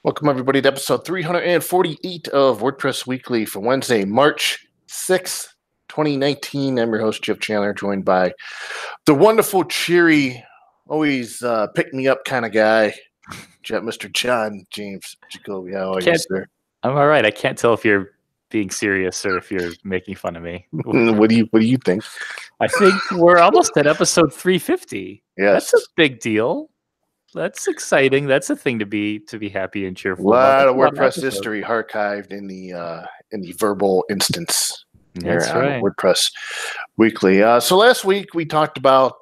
Welcome, everybody, to episode 348 of WordPress Weekly for Wednesday, March 6th, 2019. I'm your host, Jeff Chandler, joined by the wonderful, cheery, always pick-me-up kind of guy, Mr. John James Jacoby. How are you, sir? I'm all right. I can't tell if you're being serious or if you're making fun of me. What do you think? I think we're almost at episode 350. Yes. That's a big deal. That's exciting. That's a thing to be happy and A cheerful about. lot of WordPress history archived in the verbal instance. That's right. WordPress Weekly. So last week we talked about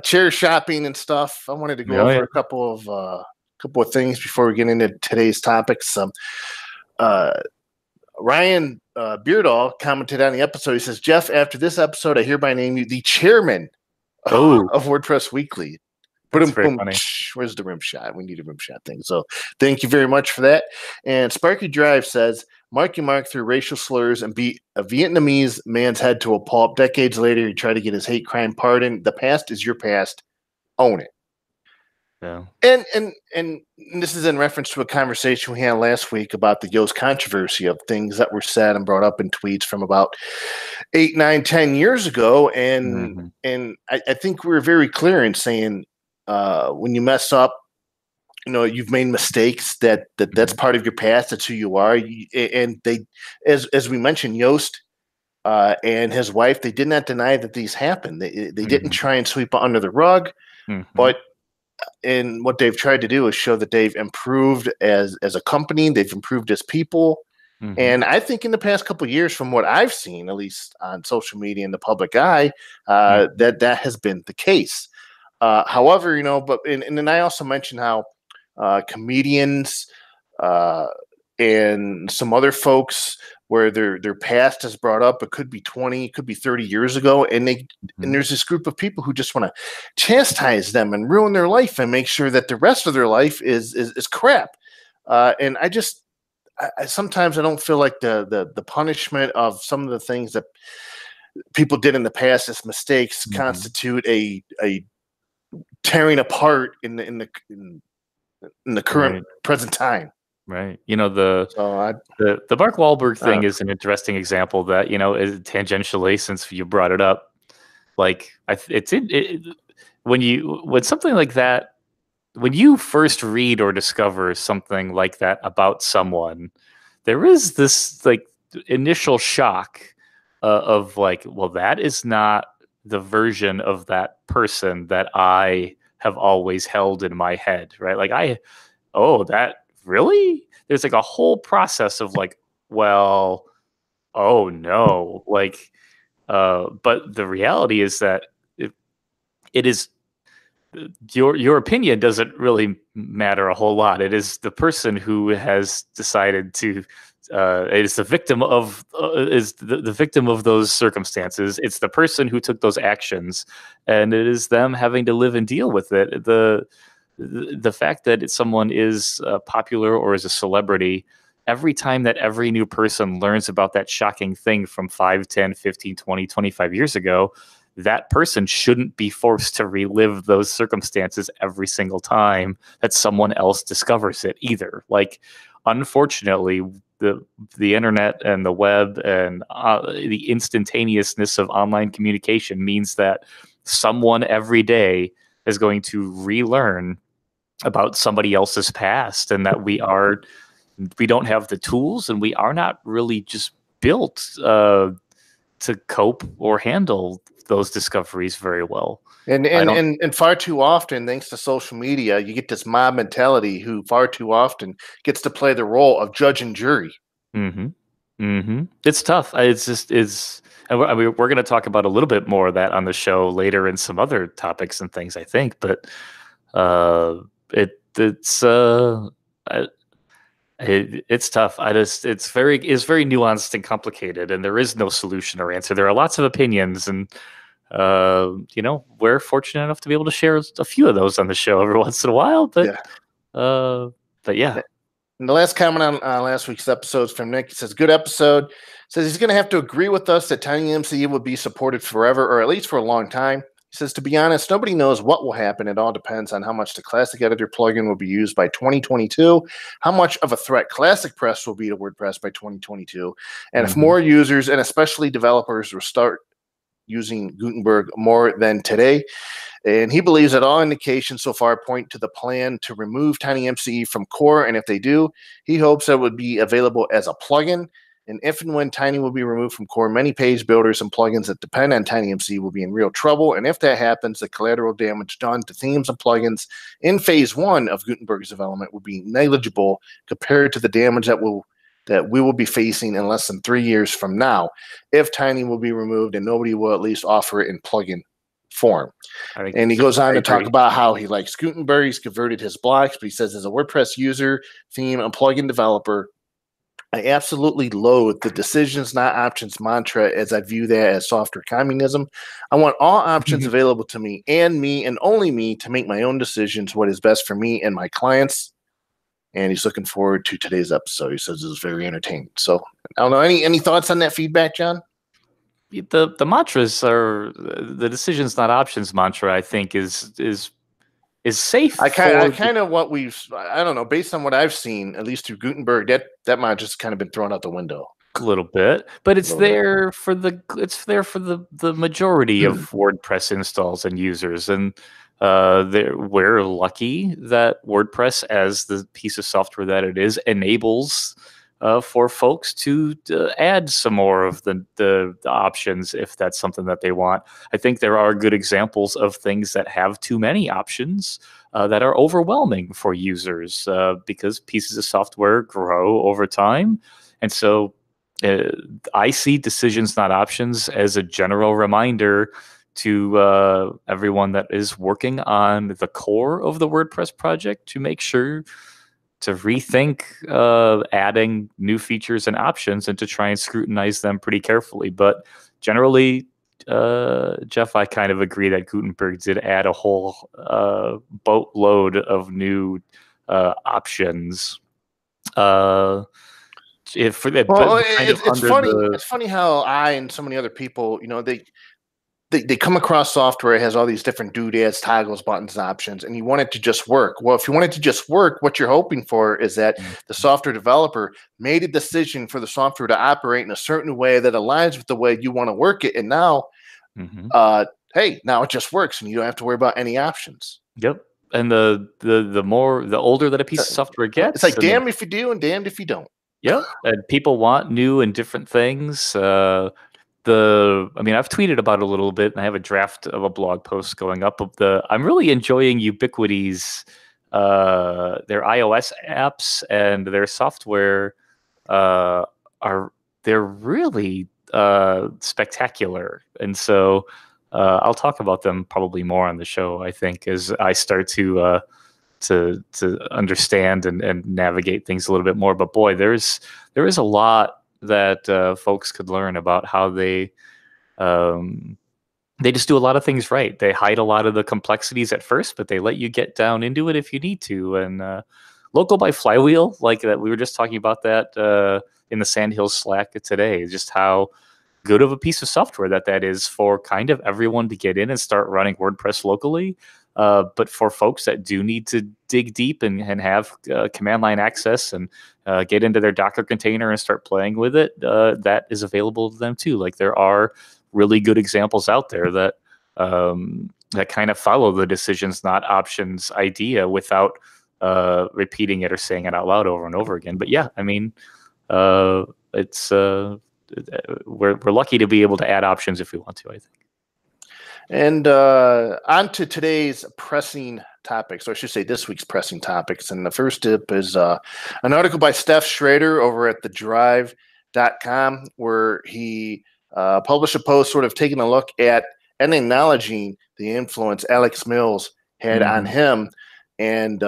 chair shopping and stuff. I wanted to go over a couple of things before we get into today's topics. Ryan Beardall commented on the episode. He says, "Jeff, after this episode, I hereby name you the chairman of WordPress Weekly." That's very funny. Where's the rim shot? We need a rim shot thing. So thank you very much for that. And Sparky Drive says, "Marky Mark threw racial slurs and beat a Vietnamese man's head to a pulp. Decades later, he tried to get his hate crime pardoned. The past is your past. Own it." Yeah. And this is in reference to a conversation we had last week about the Yoast controversy of things that were said and brought up in tweets from about 8, 9, 10 years ago. And I think we were very clear in saying, when you mess up, you've made mistakes, that's part of your past. That's who you are. And they, as we mentioned, Yoast and his wife, they did not deny that these happened. They didn't try and sweep it under the rug, but and what they've tried to do is show that they've improved as a company. They've improved as people. And I think in the past couple of years, from what I've seen, at least on social media and the public eye, that has been the case. However, and then I also mentioned how comedians and some other folks where their past is brought up, it could be 20, it could be 30 years ago, and there's this group of people who just want to chastise them and ruin their life and make sure that the rest of their life is crap. And I sometimes I don't feel like the punishment of some of the things that people did in the past as mistakes constitute a tearing apart in the current present time. Right. The Mark Wahlberg thing is an interesting example that, is tangentially, since you brought it up, like when something like that, when you first read or discover something like that about someone, there is this like initial shock of like, well, that is not the version of that person that I have always held in my head, right? Like that really? There's like a whole process of like, well, oh no, like, but the reality is that it is your opinion doesn't really matter a whole lot. It is the person who has decided to is the victim of the victim of those circumstances. It's the person who took those actions, and it is them having to live and deal with it. The fact that someone is popular or is a celebrity, every time that every new person learns about that shocking thing from 5, 10, 15, 20, 25 years ago, that person shouldn't be forced to relive those circumstances every single time that someone else discovers it either. Like, unfortunately, the internet and the web and the instantaneousness of online communication means that someone every day is going to relearn about somebody else's past, and that we don't have the tools, and we are not really just built to cope or handle those discoveries very well. And far too often, thanks to social media, you get this mob mentality who far too often gets to play the role of judge and jury. It's tough. And we're going to talk about a little bit more of that on the show later in some other topics and things, I think. But it's tough. It's very nuanced and complicated, and there is no solution or answer. There are lots of opinions, and we're fortunate enough to be able to share a few of those on the show every once in a while. But yeah. And the last comment on last week's episode is from Nick. He says, "Good episode." Says he's going to have to agree with us that TinyMCE will be supported forever, or at least for a long time. He says, to be honest, nobody knows what will happen. It all depends on how much the Classic Editor plugin will be used by 2022, how much of a threat Classic Press will be to WordPress by 2022, and if more users and especially developers will start using Gutenberg more than today. And he believes that all indications so far point to the plan to remove TinyMCE from core. And if they do, he hopes that it would be available as a plugin. And if and when Tiny will be removed from core, many page builders and plugins that depend on TinyMCE will be in real trouble. And if that happens, the collateral damage done to themes and plugins in phase 1 of Gutenberg's development will be negligible compared to the damage that we will be facing in less than 3 years from now, if Tiny will be removed and nobody will at least offer it in plugin form. And he goes on to talk about how he likes Gutenberg. He's converted his blocks, but he says, as a WordPress user, theme, and plugin developer, I absolutely loathe the decisions, not options mantra, as I view that as software communism. I want all options available to me and only me to make my own decisions, what is best for me and my clients. And he's looking forward to today's episode. He says it was very entertaining. So I don't know. Any thoughts on that feedback, John? The mantras are the decisions, not options mantra, I think is safe. I kind of what I don't know, based on what I've seen, at least through Gutenberg, that mantra's kind of been thrown out the window. A little bit, but it's there for the majority of WordPress installs and users, and we're lucky that WordPress, as the piece of software that it is, enables for folks to add some more of the options if that's something that they want. I think there are good examples of things that have too many options that are overwhelming for users because pieces of software grow over time. And so I see decisions, not options, as a general reminder to everyone that is working on the core of the WordPress project to make sure to rethink adding new features and options and to try and scrutinize them pretty carefully. But generally, Jeff, I kind of agree that Gutenberg did add a whole boatload of new options. It's funny how I and so many other people, they come across software, it has all these different doodads, toggles, buttons, and options, and you want it to just work. Well, if you want it to just work, what you're hoping for is that the software developer made a decision for the software to operate in a certain way that aligns with the way you want to work it. And now, hey, now it just works, and you don't have to worry about any options. Yep. And the older that a piece of software gets, it's like damned if you do and damned if you don't. Yep. And people want new and different things. I've tweeted about it a little bit, and I have a draft of a blog post going up of I'm really enjoying Ubiquity's their iOS apps and their software they're really spectacular. And so I'll talk about them probably more on the show, I think, as I start to understand and navigate things a little bit more. But boy, there is a lot that folks could learn about how they just do a lot of things right. They hide a lot of the complexities at first, but they let you get down into it if you need to. And Local by Flywheel, like that, we were just talking about that in the Sandhills Slack today, just how good of a piece of software that is for kind of everyone to get in and start running WordPress locally. But for folks that do need to dig deep and have command line access and get into their Docker container and start playing with it, that is available to them too. Like there are really good examples out there that that kind of follow the decisions, not options idea without repeating it or saying it out loud over and over again. But yeah, I mean, it's we're lucky to be able to add options if we want to, I think. And on to today's pressing topics, or I should say this week's pressing topics. And the first tip is an article by Steph Schrader over at thedrive.com, where he published a post sort of taking a look at and acknowledging the influence Alex Mills had on him and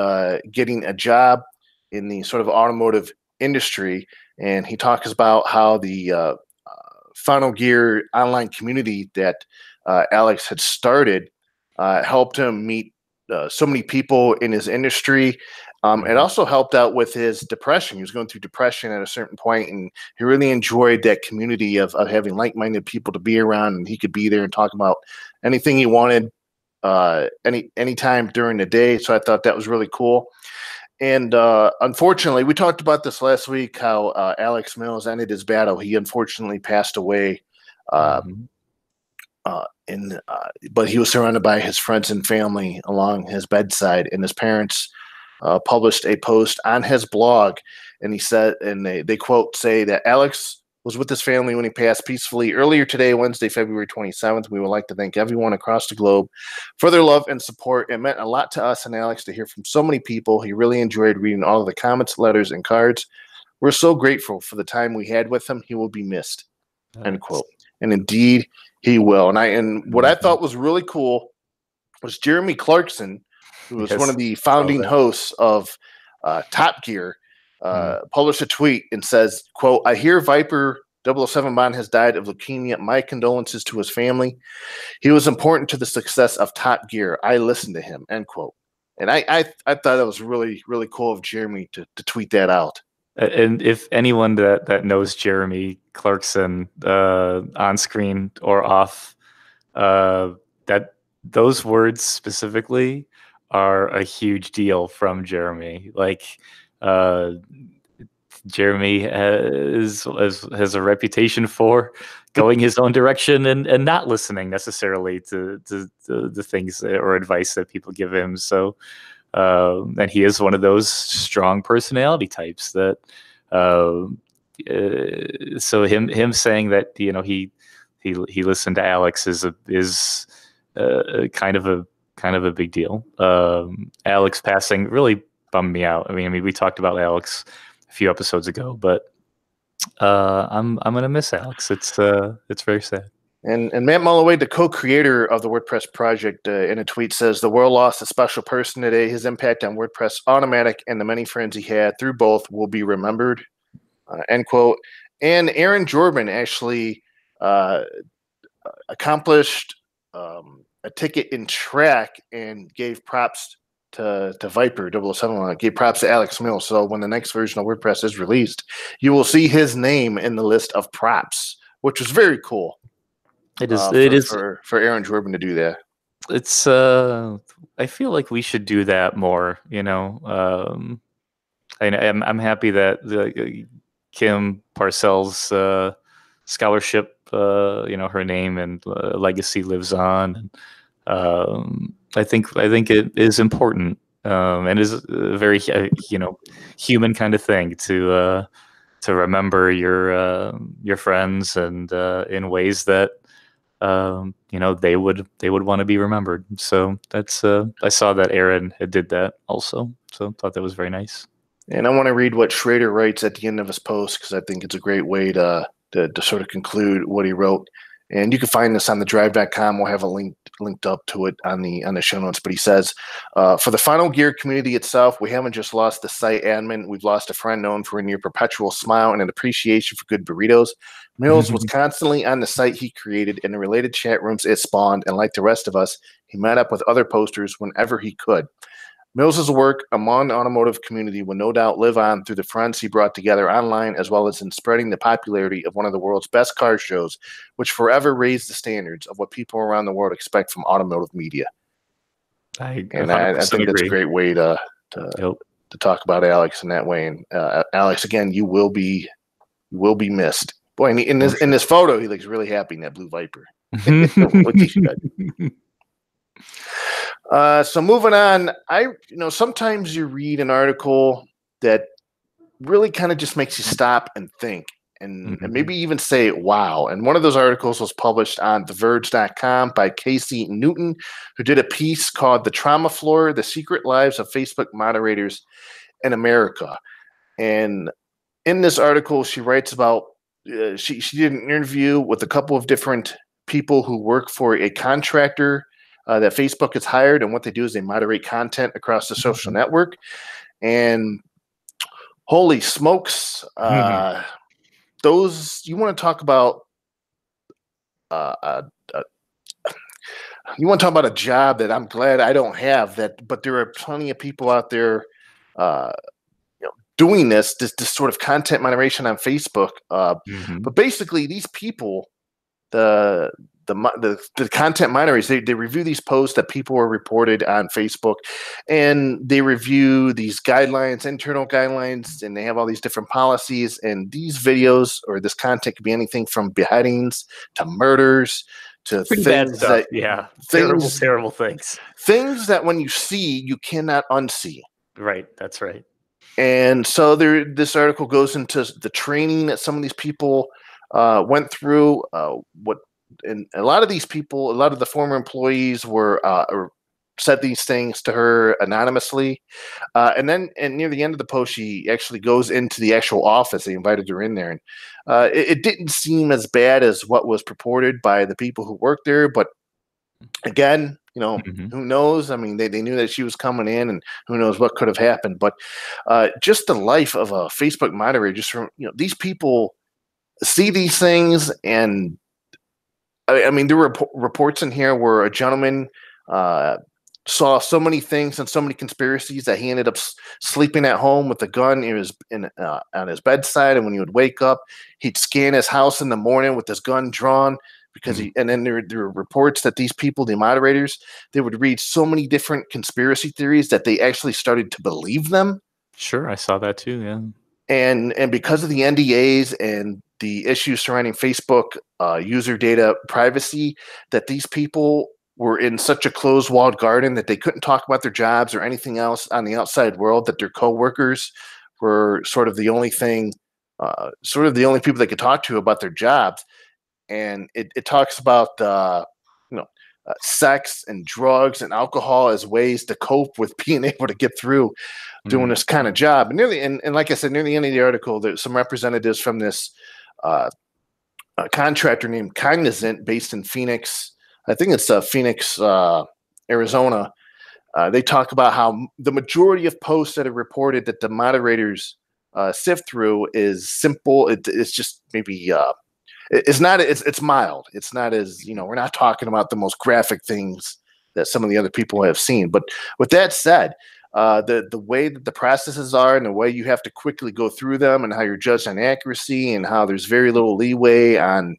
getting a job in the sort of automotive industry. And he talks about how the Final Gear online community that Alex had started helped him meet so many people in his industry. It also helped out with his depression. He was going through depression at a certain point, and he really enjoyed that community of having like-minded people to be around, and he could be there and talk about anything he wanted anytime during the day. So I thought that was really cool. And unfortunately, we talked about this last week, how Alex Mills ended his battle. He unfortunately passed away. But he was surrounded by his friends and family along his bedside, and his parents published a post on his blog, and he said, and they quote say that Alex was with his family when he passed peacefully earlier today, Wednesday, February 27th. We would like to thank everyone across the globe for their love and support. It meant a lot to us and Alex to hear from so many people. He really enjoyed reading all of the comments, letters, and cards. We're so grateful for the time we had with him. He will be missed. End quote. And indeed, he will. And what I thought was really cool was Jeremy Clarkson, who was one of the founding hosts of Top Gear, published a tweet and says, quote, I hear Viper 007 Bond has died of leukemia. My condolences to his family. He was important to the success of Top Gear. I listened to him, end quote. And I thought that was really, really cool of Jeremy to tweet that out. And if anyone that knows Jeremy Clarkson on screen or off, that those words specifically are a huge deal from Jeremy. Like Jeremy has a reputation for going his own direction and not listening necessarily to the things or advice that people give him. So. And he is one of those strong personality types that, so him saying that, he listened to Alex is kind of a big deal. Alex passing really bummed me out. I mean, we talked about Alex a few episodes ago, but I'm gonna miss Alex. It's very sad. And Matt Mulloway, the co-creator of the WordPress project, in a tweet says, the world lost a special person today. His impact on WordPress Automatic and the many friends he had through both will be remembered, end quote. And Aaron Jordan actually accomplished a ticket in track and gave props to Viper 007, gave props to Alex Mills. So when the next version of WordPress is released, you will see his name in the list of props, which was very cool. It is for Aaron Jordan to do that. It's I feel like we should do that more. I'm happy that the Kim Parcells scholarship, her name and legacy lives on. I think it is important, and is a very human kind of thing to remember your friends and in ways that. They would want to be remembered. So that's I saw that Aaron did that also, so thought that was very nice. And I want to read what Schrader writes at the end of his post, because I think it's a great way to sort of conclude what he wrote. And you can find this on thedrive.com. We'll have a linked up to it on the show notes. But he says, for the Final Gear community itself, we haven't just lost the site admin. We've lost a friend known for a near perpetual smile and an appreciation for good burritos. Mills was constantly on the site he created and the related chat rooms it spawned. And like the rest of us, he met up with other posters whenever he could. Mills's work among the automotive community will no doubt live on through the friends he brought together online, as well as in spreading the popularity of one of the world's best car shows, which forever raised the standards of what people around the world expect from automotive media. I think agree. That's a great way to talk about Alex in that way. And Alex, again, you will be missed. Boy, in this photo, he looks really happy in that blue Viper. Which he should. So moving on, sometimes you read an article that really kind of just makes you stop and think and maybe even say, wow. And one of those articles was published on TheVerge.com by Casey Newton, who did a piece called The Trauma Floor, The Secret Lives of Facebook Moderators in America. And in this article, she writes about, she did an interview with a couple of different people who work for a contractor that Facebook has hired, and what they do is they moderate content across the social network. And holy smokes, those, you want to talk about a job that I'm glad I don't have, but there are plenty of people out there doing this sort of content moderation on Facebook. But basically, these people, the content moderators, they review these posts that people are reported on Facebook, and they review these guidelines, internal guidelines, and they have all these different policies. And these videos or this content could be anything from beheadings to murders to Pretty bad stuff. Terrible things. Things that when you see, you cannot unsee. Right. That's right. And so this article goes into the training that some of these people went through. And a lot of these people, a lot of the former employees said these things to her anonymously. And near the end of the post, she actually goes into the actual office. They invited her in there. And it didn't seem as bad as what was purported by the people who worked there. But again, who knows? I mean, they knew that she was coming in, and who knows what could have happened. But just the life of a Facebook moderator, just from, these people see these things. And I mean, there were reports in here where a gentleman saw so many things and so many conspiracies that he ended up sleeping at home with a gun on his bedside. And when he would wake up, he'd scan his house in the morning with his gun drawn. Because and then there were reports that these people, the moderators, they would read so many different conspiracy theories that they actually started to believe them. Sure, I saw that too. Yeah. And because of the NDAs and the issues surrounding Facebook user data privacy, that these people were in such a closed-walled garden that they couldn't talk about their jobs or anything else on the outside world, that their coworkers were sort of the only people they could talk to about their jobs. And it talks about sex and drugs and alcohol as ways to cope with being able to get through doing this kind of job. And like I said, near the end of the article, there's some representatives from this contractor named Cognizant, based in Phoenix. I think it's Phoenix, Arizona. They talk about how the majority of posts that are reported that the moderators sift through is simple. It's just maybe it's mild. It's not as, we're not talking about the most graphic things that some of the other people have seen. But with that said, the way that the processes are and the way you have to quickly go through them and how you're judged on accuracy and how there's very little leeway on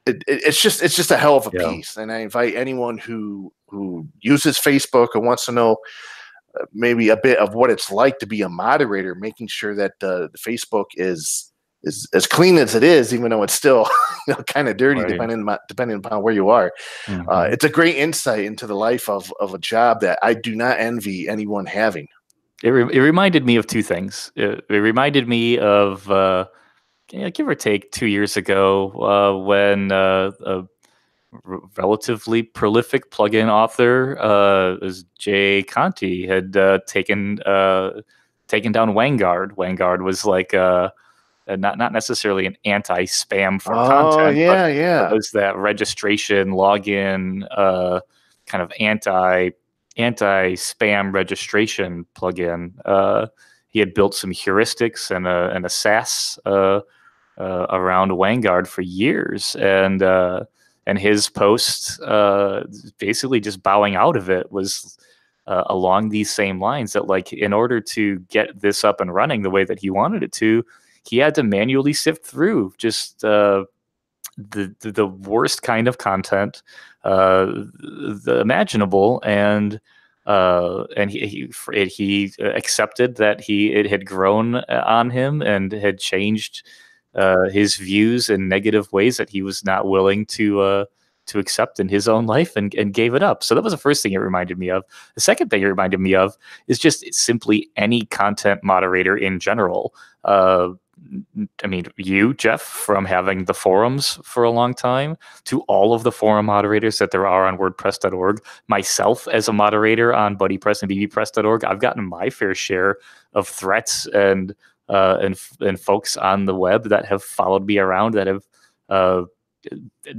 it's just a hell of a piece. And I invite anyone who uses Facebook and wants to know maybe a bit of what it's like to be a moderator, making sure that the Facebook is as clean as it is, even though it's still kind of dirty, right, depending upon where you are. It's a great insight into the life of a job that I do not envy anyone having. It reminded me of two things. It reminded me of give or take 2 years ago when a relatively prolific plugin author, Jay Conti, had taken down Vanguard. Vanguard was like not necessarily an anti-spam for content. Yeah. It was that registration login kind of anti-spam registration plugin. He had built some heuristics and a SaaS around Vanguard for years, and his post basically just bowing out of it was along these same lines, that like in order to get this up and running the way that he wanted it to, he had to manually sift through just the worst kind of content the imaginable, and he accepted that it had grown on him and had changed his views in negative ways that he was not willing to accept in his own life, and gave it up. So that was the first thing it reminded me of. The second thing it reminded me of is just simply any content moderator in general. I mean, you, Jeff, from having the forums for a long time, to all of the forum moderators that there are on WordPress.org, myself as a moderator on BuddyPress and BBPress.org, I've gotten my fair share of threats and folks on the web that have followed me around that have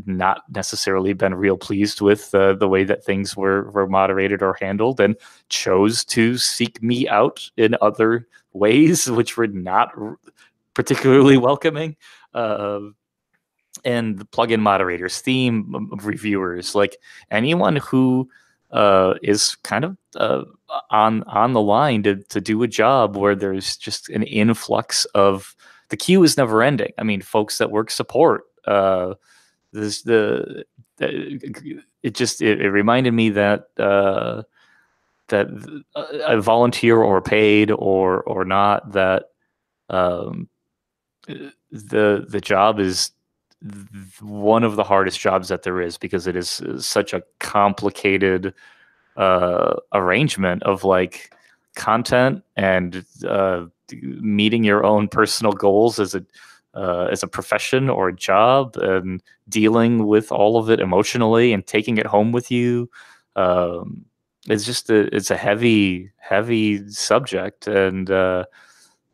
not necessarily been real pleased with the way that things were moderated or handled, and chose to seek me out in other ways which were not particularly welcoming. And the plugin moderators, theme reviewers, like anyone who is kind of on the line to do a job where there's just an influx of, the queue is never ending. I mean, folks that work support, it reminded me that that a volunteer or paid or not, that the job is one of the hardest jobs that there is, because it is such a complicated arrangement of like content and meeting your own personal goals as a profession or a job, and dealing with all of it emotionally and taking it home with you. It's a heavy subject, and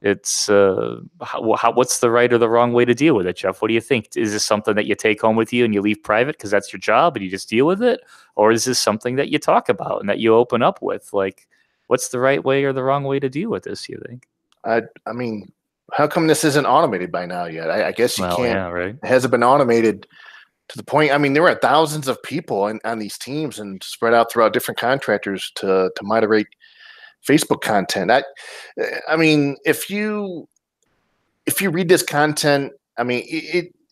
it's what's the right or the wrong way to deal with it, Jeff? What do you think? Is this something that you take home with you and you leave private because that's your job and you just deal with it, or is this something that you talk about and that you open up with? Like, what's the right way or the wrong way to deal with this, you think? I mean, how come this isn't automated by now yet? I guess you can't. Yeah, right. It hasn't been automated to the point. I mean, there were thousands of people on these teams and spread out throughout different contractors to moderate Facebook content. I mean, if you read this content, I mean,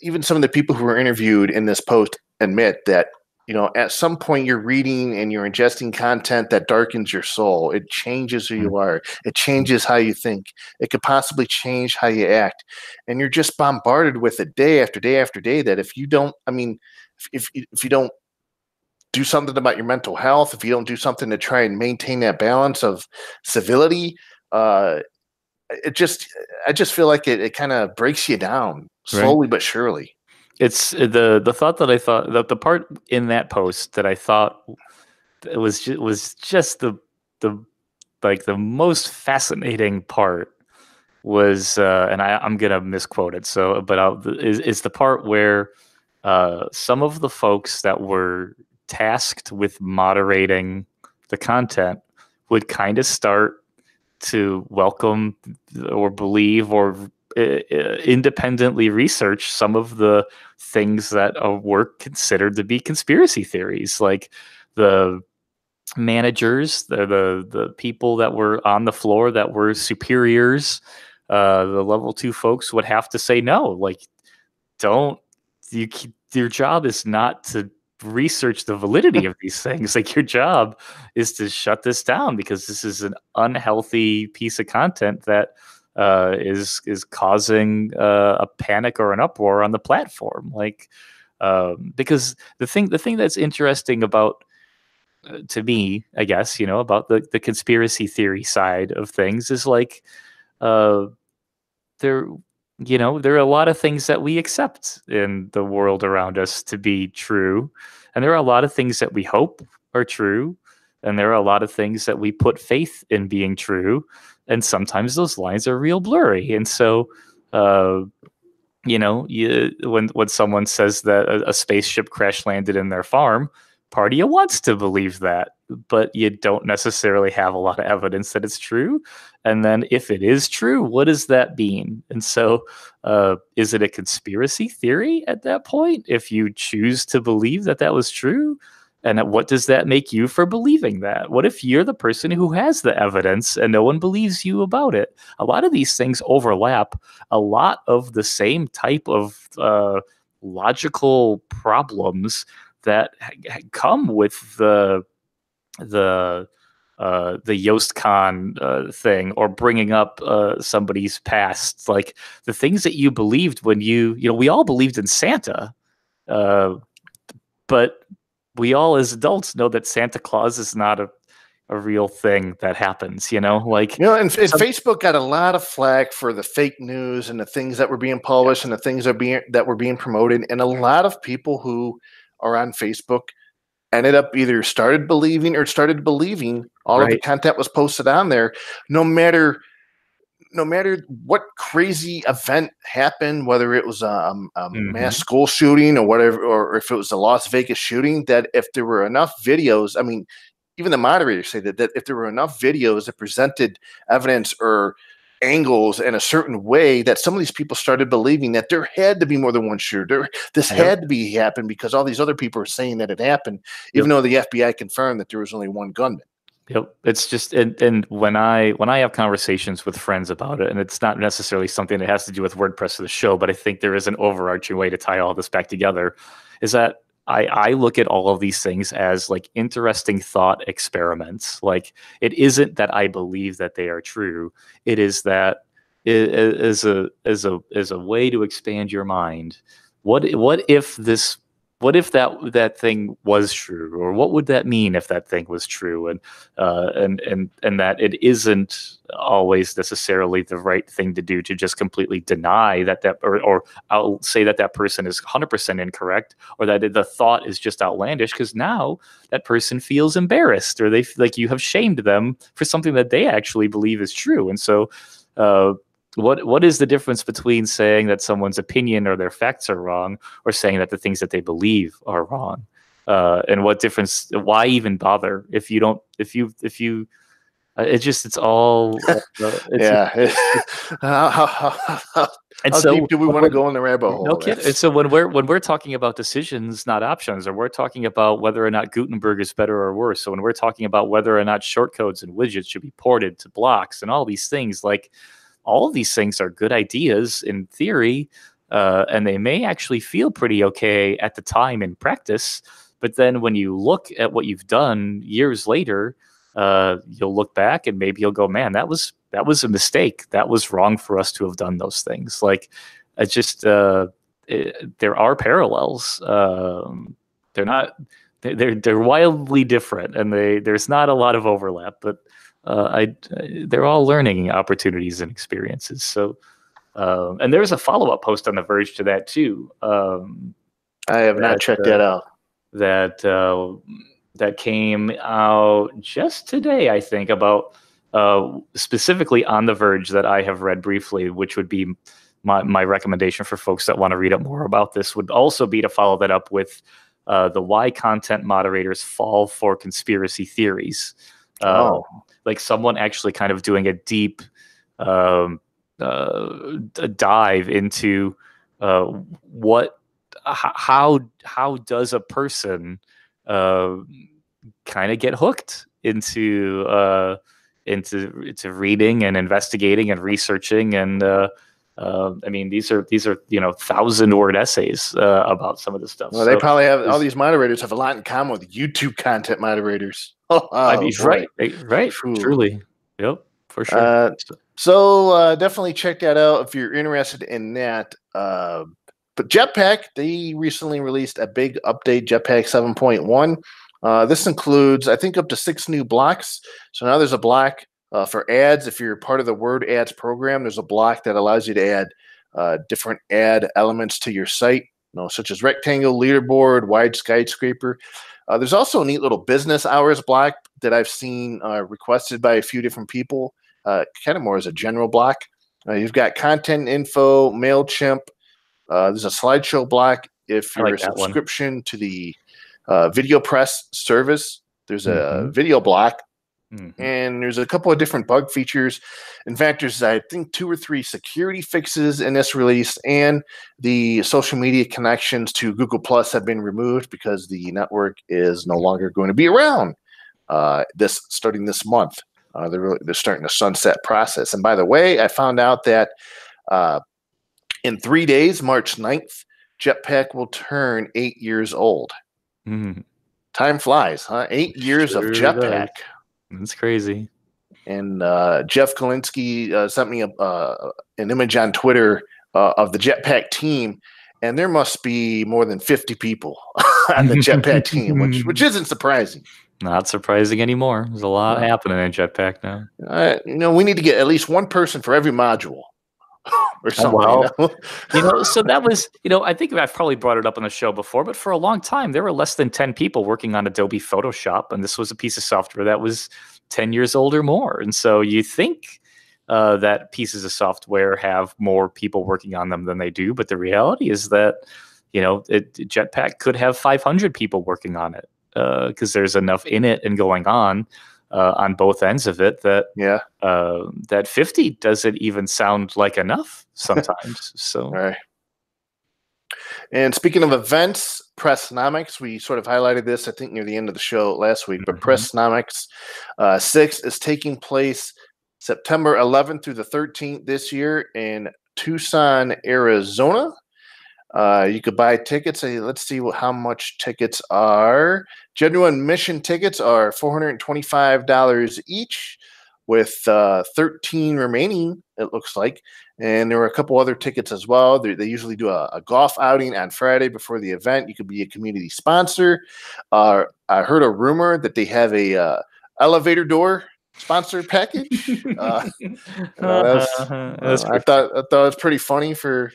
even some of the people who were interviewed in this post admit that, you know, at some point you're reading and you're ingesting content that darkens your soul. It changes who you are. It changes how you think. It could possibly change how you act. And you're just bombarded with it day after day after day, that if you don't, I mean, if you don't do something about your mental health, if you don't do something to try and maintain that balance of civility, I just feel like it kind of breaks you down slowly but surely. It's the thought that I thought, that the part in that post that I thought it was just the like the most fascinating part was, and I'm gonna misquote it, so is the part where some of the folks that were tasked with moderating the content would kind of start to welcome or believe or independently research some of the things that were considered to be conspiracy theories. Like the managers, the people that were on the floor that were superiors, the level 2 folks would have to say no. Like, your job is not to research the validity of these things. Like, your job is to shut this down, because this is an unhealthy piece of content that is causing a panic or an uproar on the platform. Like, because the thing that's interesting about, to me, I guess, you know, about the conspiracy theory side of things is like, there are a lot of things that we accept in the world around us to be true, and there are a lot of things that we hope are true, and there are a lot of things that we put faith in being true, and sometimes those lines are real blurry. And so, when someone says that a spaceship crash landed in their farm, part of you wants to believe that, but you don't necessarily have a lot of evidence that it's true. And then if it is true, what does that mean? And so is it a conspiracy theory at that point if you choose to believe that that was true? And what does that make you for believing that? What if you're the person who has the evidence and no one believes you about it? A lot of these things overlap a lot of the same type of logical problems that come with the Yoast Con thing, or bringing up somebody's past, like the things that you believed when we all believed in Santa, but we all as adults know that Santa Claus is not a real thing that happens, and Facebook got a lot of flack for the fake news and the things that were being published and the things that were being promoted, and a lot of people who are on Facebook ended up either started believing all of the content was posted on there, no matter what crazy event happened, whether it was a mass school shooting or whatever, or if it was a Las Vegas shooting, that if there were enough videos, I mean, even the moderators say that if there were enough videos that presented evidence or angles in a certain way, that some of these people started believing that there had to be more than one shooter. This had to be happened because all these other people are saying that it happened, even though the FBI confirmed that there was only one gunman. Yep. It's just, and when I have conversations with friends about it, and it's not necessarily something that has to do with WordPress or the show, but I think there is an overarching way to tie all this back together, is that I look at all of these things as like interesting thought experiments. Like, it isn't that I believe that they are true. It is that as a way to expand your mind. What if that thing was true, or what would that mean if that thing was true? And that it isn't always necessarily the right thing to do to just completely deny or I'll say that person is 100% incorrect, or that the thought is just outlandish, because now that person feels embarrassed, or they like you have shamed them for something that they actually believe is true. And so what is the difference between saying that someone's opinion or their facts are wrong, or saying that the things that they believe are wrong? And what difference? Why even bother if you don't? If you it's all. Yeah. How deep do we want to go in the rabbit hole? No kidding. And so when we're talking about decisions, not options, or we're talking about whether or not Gutenberg is better or worse, so when we're talking about whether or not shortcodes and widgets should be ported to blocks and all these things, like, all of these things are good ideas in theory, and they may actually feel pretty okay at the time in practice. But then when you look at what you've done years later, you'll look back and maybe you'll go, man, that was a mistake. That was wrong for us to have done those things. Like, it's just there are parallels. They're not. They're wildly different, and there's not a lot of overlap, but they're all learning opportunities and experiences. So, and there's a follow-up post on The Verge to that too. I have not checked that out. That came out just today, I think, about specifically on The Verge, that I have read briefly, which would be my recommendation for folks that want to read up more about this, would also be to follow that up with the Why Content Moderators Fall for Conspiracy Theories. Like someone actually kind of doing a deep dive into how does a person kind of get hooked into reading and investigating and researching, and I mean, these are 1,000-word essays about some of this stuff. Well, they probably have, all these moderators have a lot in common with YouTube content moderators. I mean, right, truly, yep, for sure. So definitely check that out if you're interested in that. But Jetpack, they recently released a big update, Jetpack 7.1. This includes, I think, up to 6 new blocks. So now there's a block for ads. If you're part of the Word Ads program, there's a block that allows you to add different ad elements to your site, such as rectangle, leaderboard, wide skyscraper. There's also a neat little business hours block that I've seen requested by a few different people, kind of more as a general block. You've got content info, MailChimp. There's a slideshow block if you're a subscription to the VideoPress service. There's a video block. And there's a couple of different bug features. In fact, there's, I think, 2 or 3 security fixes in this release, and the social media connections to Google Plus have been removed because the network is no longer going to be around starting this month. They're starting the sunset process. And by the way, I found out that in 3 days, March 9th, Jetpack will turn 8 years old. Time flies, huh? 8 years of Jetpack. That's crazy. And Jeff Kalinsky sent me an image on Twitter of the Jetpack team, and there must be more than 50 people on the Jetpack team, which isn't surprising. Not surprising anymore. There's a lot happening in Jetpack now. We need to get at least one person for every module. Or something. So that was, I think I've probably brought it up on the show before, but for a long time, there were less than 10 people working on Adobe Photoshop, and this was a piece of software that was 10 years old or more. And so you think that pieces of software have more people working on them than they do, but the reality is that, Jetpack could have 500 people working on it because there's enough in it and going on both ends of it that 50 doesn't even sound like enough sometimes. So, all right. And speaking of events, Pressnomics, we sort of highlighted this, I think, near the end of the show last week, but Pressnomics 6 is taking place September 11th through the 13th this year in Tucson, Arizona. You could buy tickets. Let's see how much tickets are. Genuine mission tickets are $425 each, with 13 remaining, it looks like. And there were a couple other tickets as well. They usually do a golf outing on Friday before the event. You could be a community sponsor. I heard a rumor that they have a elevator door sponsor package. I thought it was pretty funny for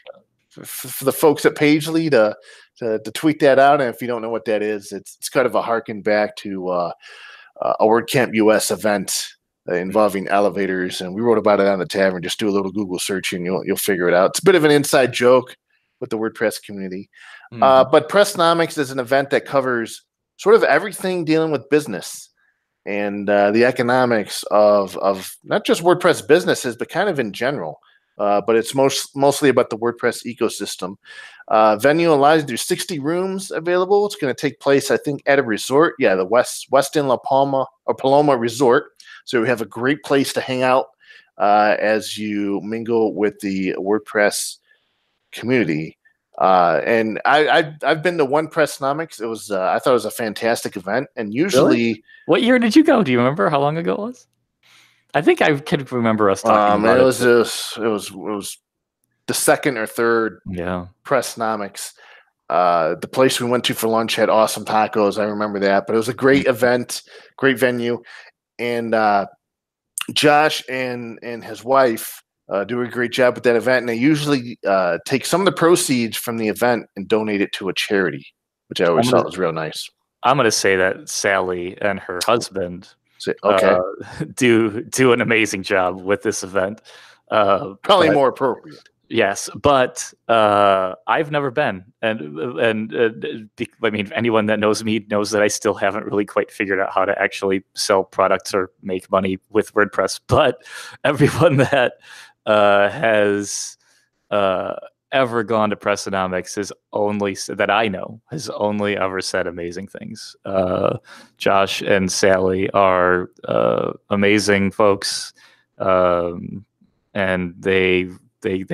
the folks at Pagely to tweet that out. And if you don't know what that is, it's kind of a harken back to a WordCamp US event involving elevators, and we wrote about it on the tavern. Just do a little Google search and you'll figure it out. It's a bit of an inside joke with the WordPress community. But Pressnomics is an event that covers sort of everything dealing with business and the economics of not just WordPress businesses, but kind of in general. But it's mostly about the WordPress ecosystem. Venue allows there's 60 rooms available. It's going to take place, I think, at a resort. Yeah, the Westin La Palma or Paloma Resort. So we have a great place to hang out as you mingle with the WordPress community. And I've been to one Pressnomics. It was I thought it was a fantastic event. And usually, really? What year did you go? Do you remember how long ago it was? I think I could remember us talking about it. It was the second or third Pressnomics. The place we went to for lunch had awesome tacos. I remember that, but it was a great event, great venue. And Josh and his wife do a great job with that event. And they usually take some of the proceeds from the event and donate it to a charity, which I always thought was real nice. I'm going to say that Sally and her husband do an amazing job with this event. Probably more appropriate. Yes, but I've never been, and I mean, anyone that knows me knows that I still haven't really quite figured out how to actually sell products or make money with WordPress. But everyone that has ever gone to Pressnomics that I know has only ever said amazing things. Josh and Sally are amazing folks, and they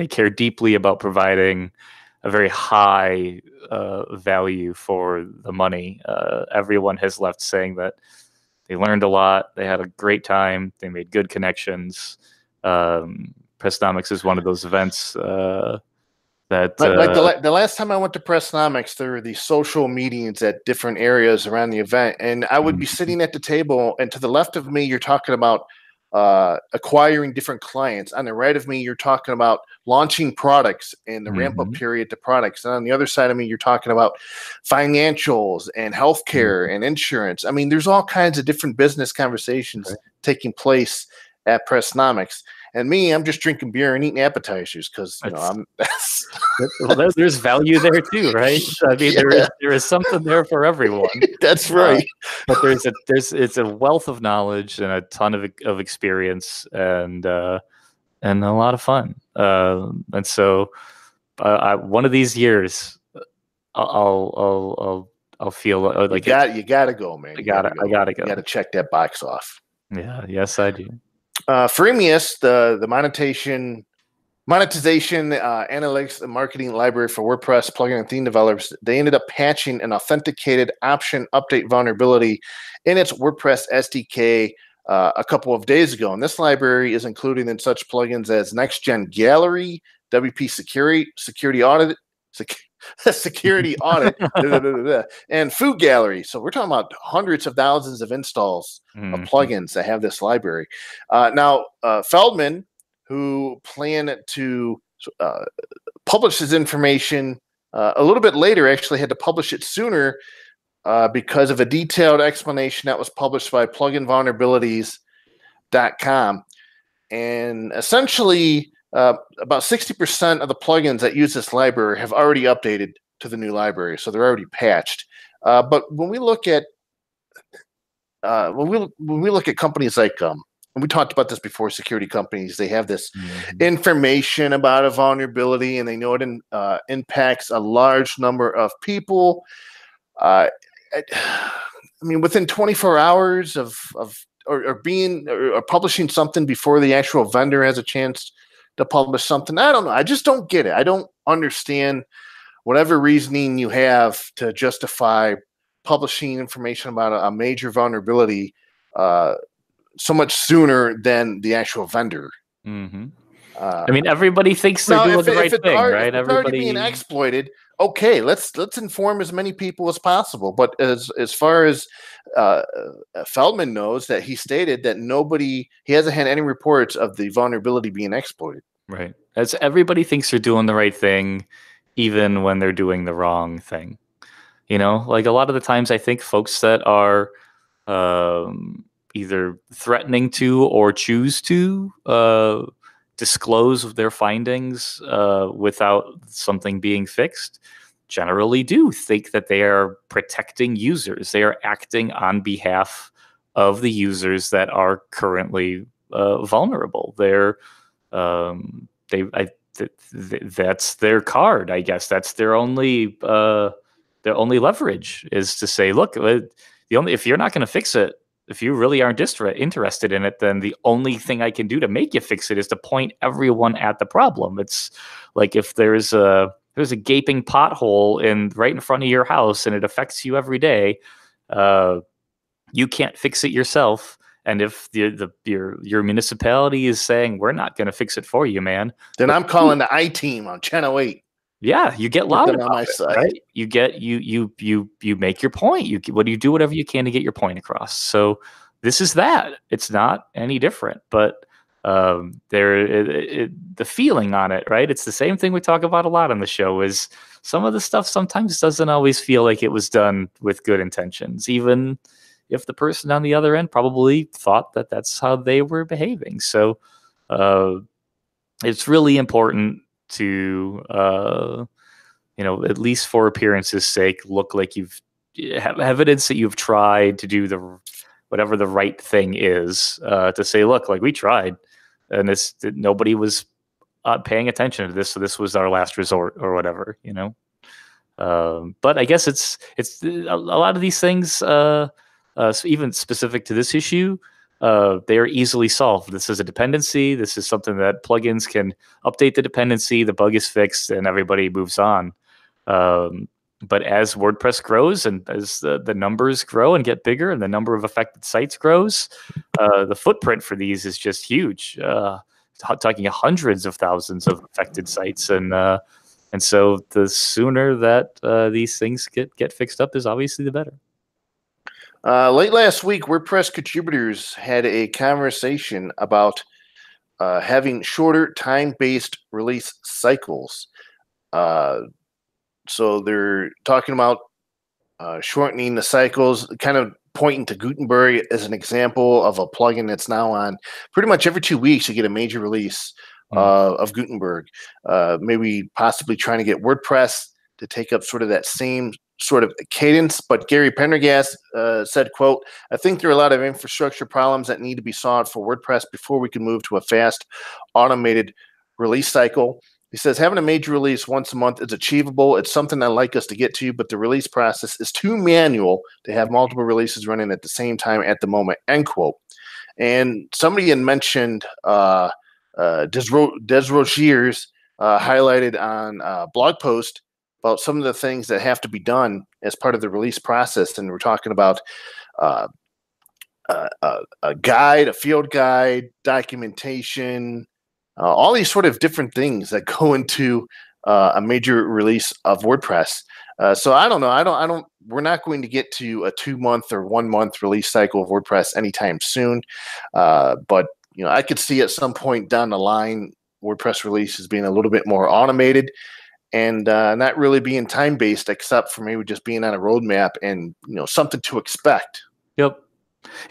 care deeply about providing a very high value for the money. Everyone has left saying that they learned a lot, they had a great time, they made good connections. Pressnomics is one of those events that like the last time I went to Pressnomics, there were these social meetings at different areas around the event, and I would be sitting at the table, and to the left of me, you're talking about acquiring different clients. On the right of me, you're talking about launching products and the ramp up period to products. And on the other side of me, you're talking about financials and healthcare and insurance. I mean, there's all kinds of different business conversations taking place at Pressnomics. And me, I'm just drinking beer and eating appetizers because there's value there too, right? I mean, there is something there for everyone. That's right. But it's a wealth of knowledge and a ton of experience and a lot of fun. And so, one of these years, I'll feel like you gotta go, man. I gotta go. You gotta check that box off. Yeah. Yes, I do. Freemius, the monetization analytics and marketing library for WordPress plugin and theme developers, they ended up patching an authenticated option update vulnerability in its WordPress SDK a couple of days ago. And this library is included in such plugins as Next Gen Gallery, WP Security Audit, Security Audit, and Food Gallery. So we're talking about hundreds of thousands of installs of plugins that have this library. Now, Feldman, who planned to publish his information a little bit later, actually had to publish it sooner because of a detailed explanation that was published by pluginvulnerabilities.com. And essentially, about 60% of the plugins that use this library have already updated to the new library, so they're already patched. But when we look at companies like and we talked about this before, security companies, they have this information about a vulnerability, and they know it impacts a large number of people. I mean, within 24 hours of publishing something before the actual vendor has a chance to publish something. I don't know. I just don't get it. I don't understand whatever reasoning you have to justify publishing information about a major vulnerability so much sooner than the actual vendor. Mm-hmm. I mean, everybody thinks they're doing the right thing, right? If it's already being exploited, okay, let's inform as many people as possible. But as far as Feldman knows, that he stated that he hasn't had any reports of the vulnerability being exploited. Right. As everybody thinks they're doing the right thing, even when they're doing the wrong thing. Like a lot of the times I think folks that are either threatening to or choose to disclose their findings without something being fixed generally do think that they are protecting users. They are acting on behalf of the users that are currently vulnerable. That's their card, I guess. That's their only leverage, is to say, look, if you're not going to fix it, if you really aren't interested in it, then the only thing I can do to make you fix it is to point everyone at the problem. It's like if there's a gaping pothole right in front of your house and it affects you every day, you can't fix it yourself. And if your municipality is saying we're not going to fix it for you, man, then I'm calling the I-Team on Channel 8. Yeah, you get loud about it, right? You make your point. You do whatever you can to get your point across. So this is that. It's not any different, but the feeling on it, right? It's the same thing we talk about a lot on the show. Is some of the stuff sometimes doesn't always feel like it was done with good intentions, even if the person on the other end probably thought that that's how they were behaving. So it's really important to at least for appearance's sake, look like you've have evidence that you've tried to do whatever the right thing is, to say, look, like we tried and nobody was paying attention to this, so this was our last resort or whatever. But I guess it's a lot of these things, so even specific to this issue, they are easily solved. This is a dependency. This is something that plugins can update the dependency. The bug is fixed, and everybody moves on. But as WordPress grows and as the numbers grow and get bigger, and the number of affected sites grows, the footprint for these is just huge. Talking hundreds of thousands of affected sites, and so the sooner that these things get fixed up is obviously the better. Late last week, WordPress contributors had a conversation about having shorter time-based release cycles. So they're talking about shortening the cycles, kind of pointing to Gutenberg as an example of a plugin that's now on pretty much every 2 weeks. You get a major release of Gutenberg. Maybe possibly trying to get WordPress to take up sort of that same sort of cadence. But Gary Pendergast said, quote, "I think there are a lot of infrastructure problems that need to be solved for WordPress before we can move to a fast, automated release cycle." He says, "Having a major release once a month is achievable. It's something I'd like us to get to, but the release process is too manual to have multiple releases running at the same time at the moment," end quote. And somebody had mentioned Des Rochers highlighted on a blog post about some of the things that have to be done as part of the release process. And we're talking about a guide, a field guide, documentation, all these sort of different things that go into a major release of WordPress. So I don't know. We're not going to get to a 2 month or 1 month release cycle of WordPress anytime soon. But I could see at some point down the line, WordPress releases being a little bit more automated and not really being time-based, except for maybe just being on a roadmap and something to expect. Yep.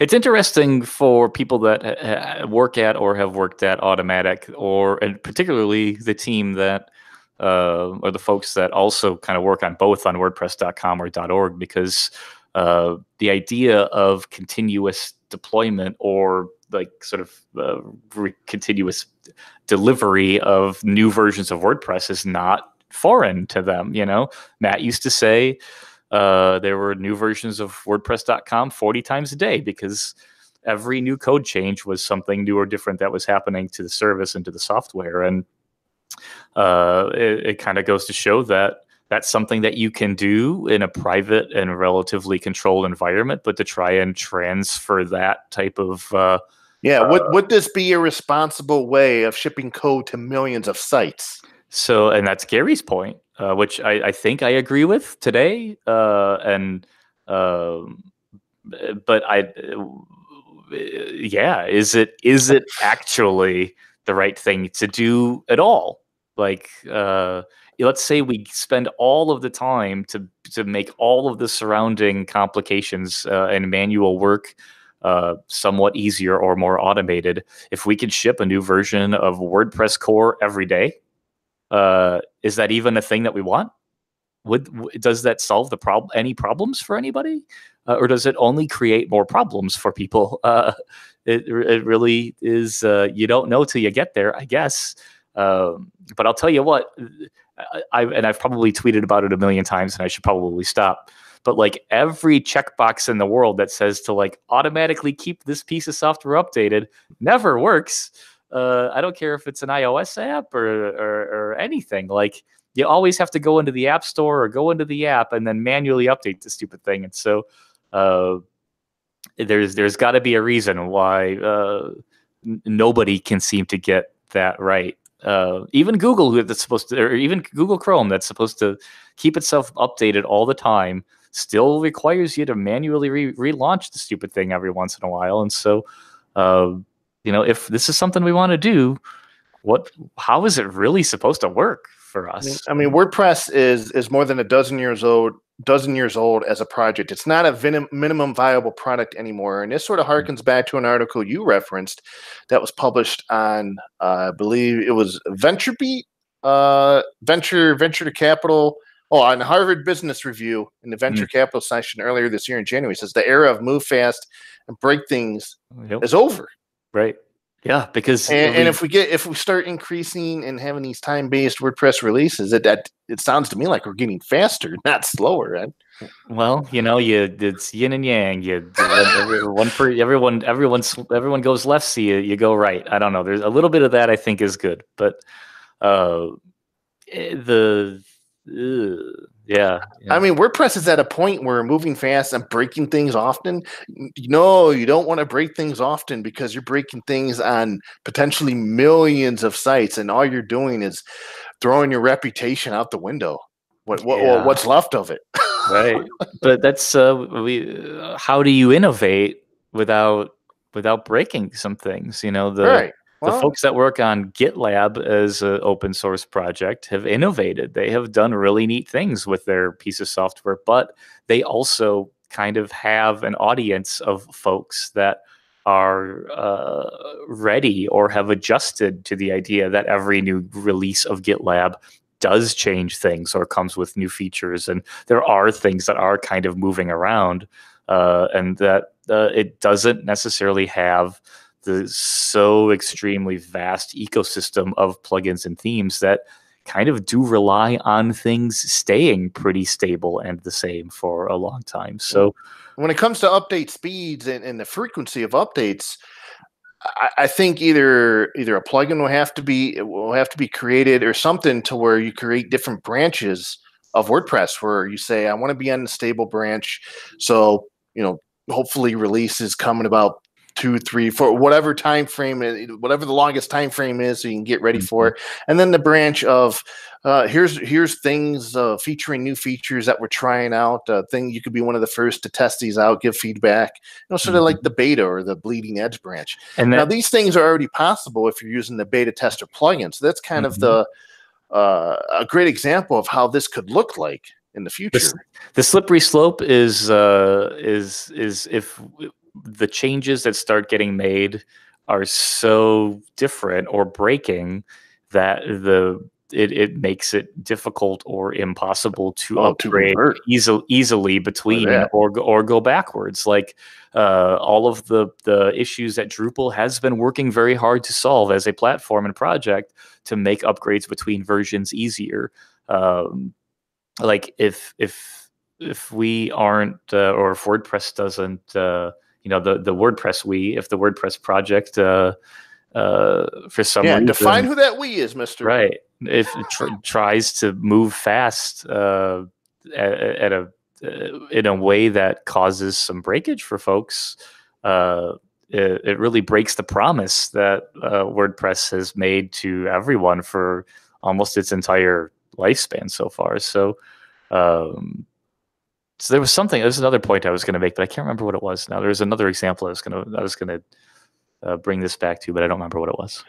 It's interesting for people that work at or have worked at Automatic, and particularly the team that or the folks that also kind of work on both on WordPress.com or .org, because the idea of continuous deployment or like sort of continuous delivery of new versions of WordPress is not foreign to them. Matt used to say there were new versions of WordPress.com 40 times a day, because every new code change was something new or different that was happening to the service and to the software. And it kind of goes to show that that's something that you can do in a private and relatively controlled environment, but to try and transfer that type of would this be a responsible way of shipping code to millions of sites? So, and that's Gary's point, which I think I agree with today. But is it actually the right thing to do at all? Like, let's say we spend all of the time to make all of the surrounding complications and manual work somewhat easier or more automated. If we could ship a new version of WordPress core every day, is that even a thing that we want? Does that solve any problems for anybody, or does it only create more problems for people? It really is. You don't know till you get there, I guess. But I'll tell you what, I've probably tweeted about it a million times, and I should probably stop. But like every checkbox in the world that says to like automatically keep this piece of software updated never works. I don't care if it's an iOS app or anything. Like, you always have to go into the app store or go into the app and then manually update the stupid thing. And so there's got to be a reason why nobody can seem to get that right. Even Google, that's supposed to, or even Google Chrome, that's supposed to keep itself updated all the time, still requires you to manually relaunch the stupid thing every once in a while. And so, if this is something we want to do, how is it really supposed to work for us? I mean, WordPress is more than a dozen years old as a project. It's not a minimum viable product anymore. And this sort of harkens back to an article you referenced that was published on, I believe it was VentureBeat, Venture to Capital. Oh, on Harvard Business Review in the Venture Capital section earlier this year in January. It says the era of move fast and break things is over. Right. Yeah, because if we start increasing and having these time-based WordPress releases, it sounds to me like we're getting faster, not slower. Right? Well, it's yin and yang. Everyone goes left, so you go right. I don't know. There's a little bit of that I think is good, but yeah. I mean, WordPress is at a point where moving fast and breaking things often. No, you don't want to break things often because you're breaking things on potentially millions of sites, and all you're doing is throwing your reputation out the window. What's left of it? Right. But that's how do you innovate without breaking some things? Right. The folks that work on GitLab as an open source project have innovated. They have done really neat things with their piece of software, but they also kind of have an audience of folks that are ready or have adjusted to the idea that every new release of GitLab does change things or comes with new features. And there are things that are kind of moving around and that it doesn't necessarily have the so extremely vast ecosystem of plugins and themes that kind of do rely on things staying pretty stable and the same for a long time. So when it comes to update speeds and the frequency of updates, I think either a plugin will have to be created or something to where you create different branches of WordPress where you say, I want to be on the stable branch. So, hopefully releases come in about 2, 3, 4, whatever time frame, whatever the longest time frame is, so you can get ready for it. And then the branch of here's things featuring new features that we're trying out. You could be one of the first to test these out, give feedback. Sort of like the beta or the bleeding edge branch. And now these things are already possible if you're using the beta tester plugin. So that's kind of a great example of how this could look like in the future. The slippery slope is if the changes that start getting made are so different or breaking that it makes it difficult or impossible to upgrade easily between or go backwards. Like all of the issues that Drupal has been working very hard to solve as a platform and project to make upgrades between versions easier. Like if we aren't or if WordPress doesn't the WordPress if the WordPress project for some reason, define who that we is, mister. Right. if it tries to move fast at a in a way that causes some breakage for folks, it really breaks the promise that WordPress has made to everyone for almost its entire lifespan so far. So, so there was something. There's another point I was going to make, but I can't remember what it was now. There's another example I was going to bring this back to, but I don't remember what it was.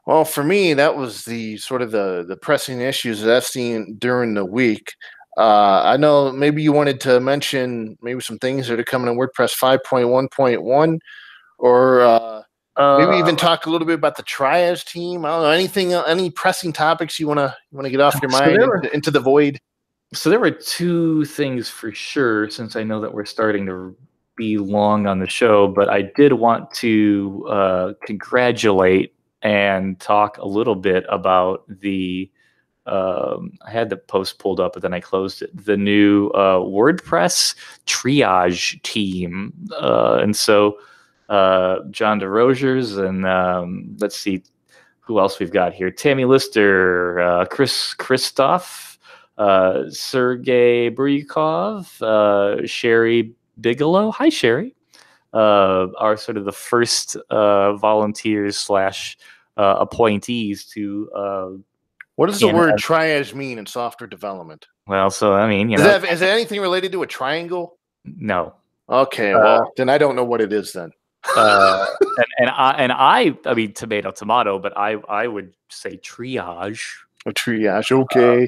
Well, for me, that was the sort of the pressing issues that I've seen during the week. I know maybe you wanted to mention maybe some things that are coming in WordPress 5.1.1, or maybe even talk a little bit about the Triage team. I don't know, anything, any pressing topics you wanna get off your mind into the void. So there were two things for sure, since I know that we're starting to be long on the show, but I did want to congratulate and talk a little bit about the I had the post pulled up, but then I closed it. The new WordPress Triage team, and so John DeRogers and let's see who else we've got here: Tammy Lister, Chris Christoph, Sergey Buryakov, Sherry Bigelow. Hi, Sherry. Are sort of the first volunteers / appointees to. What does the word triage mean in software development? Well, so I mean, is that anything related to a triangle? No. Okay, well, then I don't know what it is then. and I mean, tomato, but I would say triage. A triage, okay.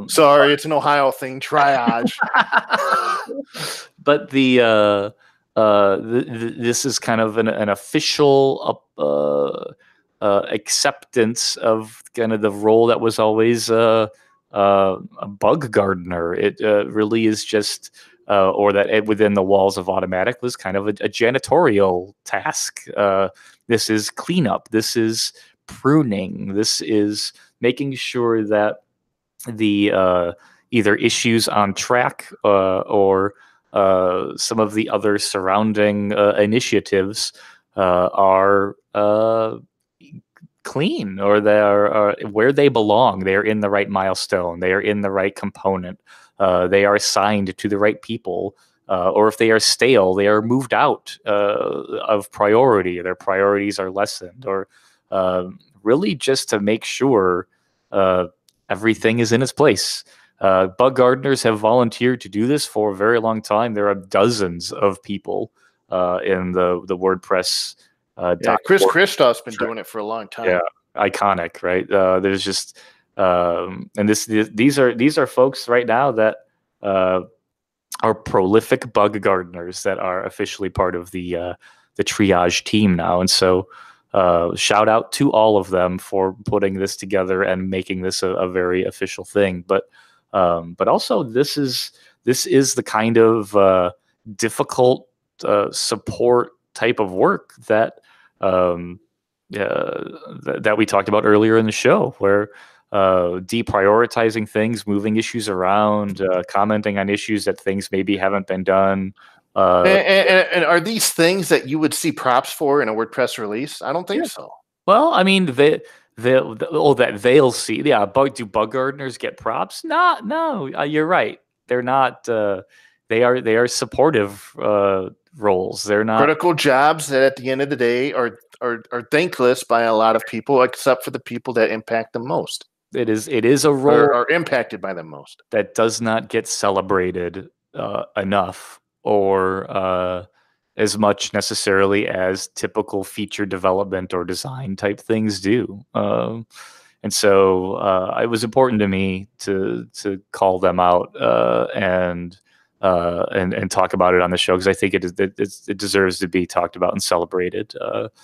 Sorry, it's an Ohio thing. Triage. But this is kind of an official acceptance of kind of the role that was always a bug gardener. It really is just, or that within the walls of Automatic was kind of a janitorial task. This is cleanup. This is pruning. This is making sure that the either issues on track or some of the other surrounding initiatives are clean, or they are where they belong. They are in the right milestone. They are in the right component. They are assigned to the right people. Or if they are stale, they are moved out of priority. Their priorities are lessened, or really just to make sure everything is in its place. Bug gardeners have volunteered to do this for a very long time. There are dozens of people in the WordPress. Chris Christoph's been doing it for a long time. Yeah, iconic, right? There's just and these are folks right now that are prolific bug gardeners that are officially part of the Triage team now, and so shout out to all of them for putting this together and making this a very official thing. But also this is the kind of difficult support type of work that that we talked about earlier in the show, where deprioritizing things, moving issues around, commenting on issues that things maybe haven't been done. And are these things that you would see props for in a WordPress release? I don't think so. Well, I mean, they'll see. Yeah, do bug gardeners get props? No, you're right. They're not. They are supportive roles. They're not critical jobs that, at the end of the day, are thankless by a lot of people, except for the people that impact them most. It is a role or are impacted by them most that does not get celebrated enough, or as much necessarily as typical feature development or design type things do. And so it was important to me to call them out and talk about it on the show, because I think it deserves to be talked about and celebrated,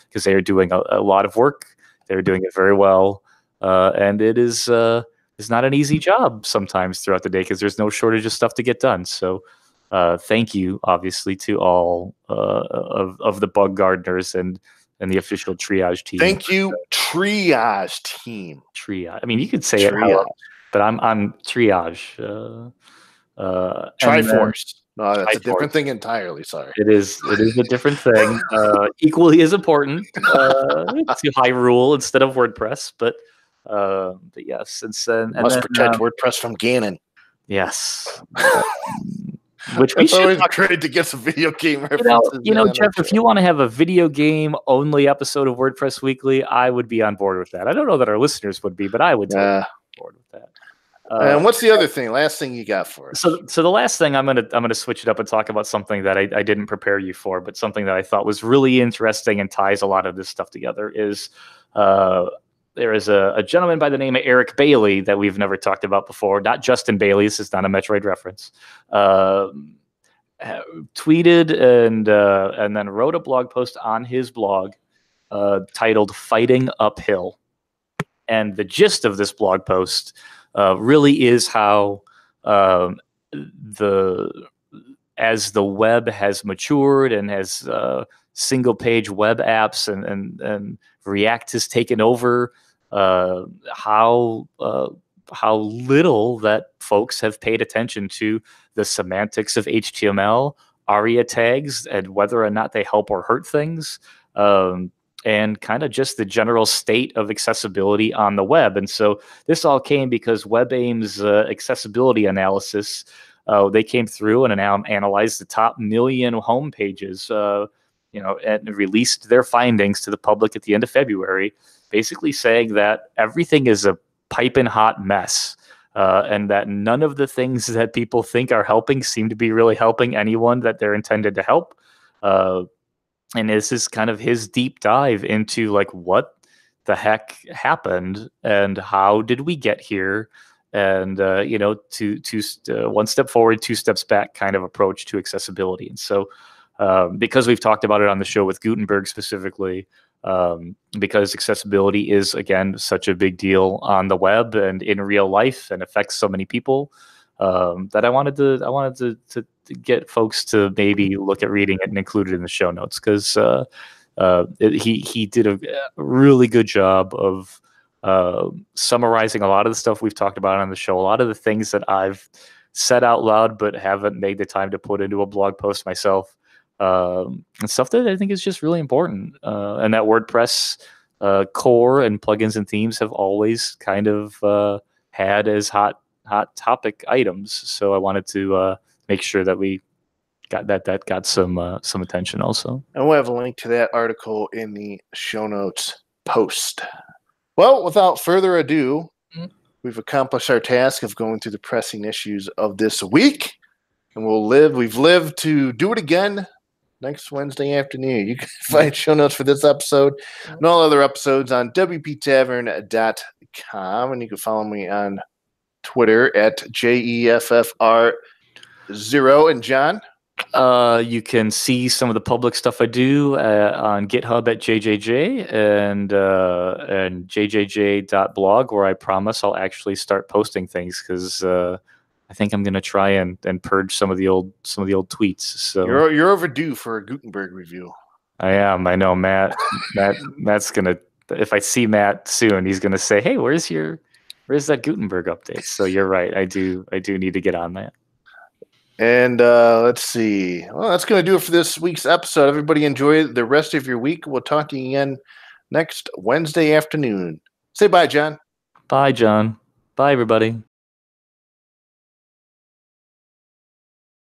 because they are doing a lot of work. They're doing it very well, and it is not an easy job sometimes throughout the day, because there's no shortage of stuff to get done. So thank you, obviously, to all of the bug gardeners and the official Triage team. Thank you, Triage team. Triage. I mean, you could say Triage. It, but I'm Triage. Triforce. No, that's a different thing entirely. Sorry. It is a different thing. Equally as important to Hyrule instead of WordPress, but But yes, since then, Must protect WordPress from Ganon. Yes. Which it's always great to get some video game references. Jeff, if you want to have a video game only episode of WordPress Weekly, I would be on board with that. I don't know that our listeners would be, but I would totally be on board with that. And what's the other thing? Last thing you got for us? So the last thing I'm gonna switch it up and talk about something that I didn't prepare you for, but something that I thought was really interesting and ties a lot of this stuff together is there is a gentleman by the name of Eric Bailey that we've never talked about before. Not Justin Bailey. This is not a Metroid reference. Tweeted and then wrote a blog post on his blog titled "Fighting Uphill," and the gist of this blog post really is how as the web has matured and as single page web apps and React has taken over, how little that folks have paid attention to the semantics of HTML, ARIA tags, and whether or not they help or hurt things, and kind of just the general state of accessibility on the web. And so this all came because WebAIM's accessibility analysis, they came through and analyzed the top 1 million home pages, and released their findings to the public at the end of February, basically saying that everything is a piping hot mess, and that none of the things that people think are helping seem to be really helping anyone that they're intended to help. And this is kind of his deep dive into like what the heck happened and how did we get here, and one step forward, 2 steps back kind of approach to accessibility. And so because we've talked about it on the show with Gutenberg specifically, because accessibility is, again, such a big deal on the web and in real life and affects so many people, that I wanted to get folks to maybe look at reading it and include it in the show notes, because he did a really good job of summarizing a lot of the stuff we've talked about on the show, a lot of the things that I've said out loud but haven't made the time to put into a blog post myself. And stuff that I think is just really important, and that WordPress core and plugins and themes have always kind of had as hot topic items. So I wanted to make sure that we got that got some attention also. And we'll have a link to that article in the show notes post. Well, without further ado, we've accomplished our task of going through the pressing issues of this week, and we've lived to do it again next Wednesday afternoon. You can find show notes for this episode and all other episodes on wptavern.com, and you can follow me on Twitter at JEFFR0. And John? You can see some of the public stuff I do on GitHub at JJJ and jjj.blog, where I promise I'll actually start posting things, because I think I'm gonna try and purge some of the old tweets. So you're overdue for a Gutenberg review. I am. I know Matt's gonna. If I see Matt soon, he's gonna say, "Hey, where's that Gutenberg update?" So you're right. I do need to get on that. And let's see. Well, that's gonna do it for this week's episode. Everybody enjoy the rest of your week. We'll talk to you again next Wednesday afternoon. Say bye, John. Bye, John. Bye, everybody.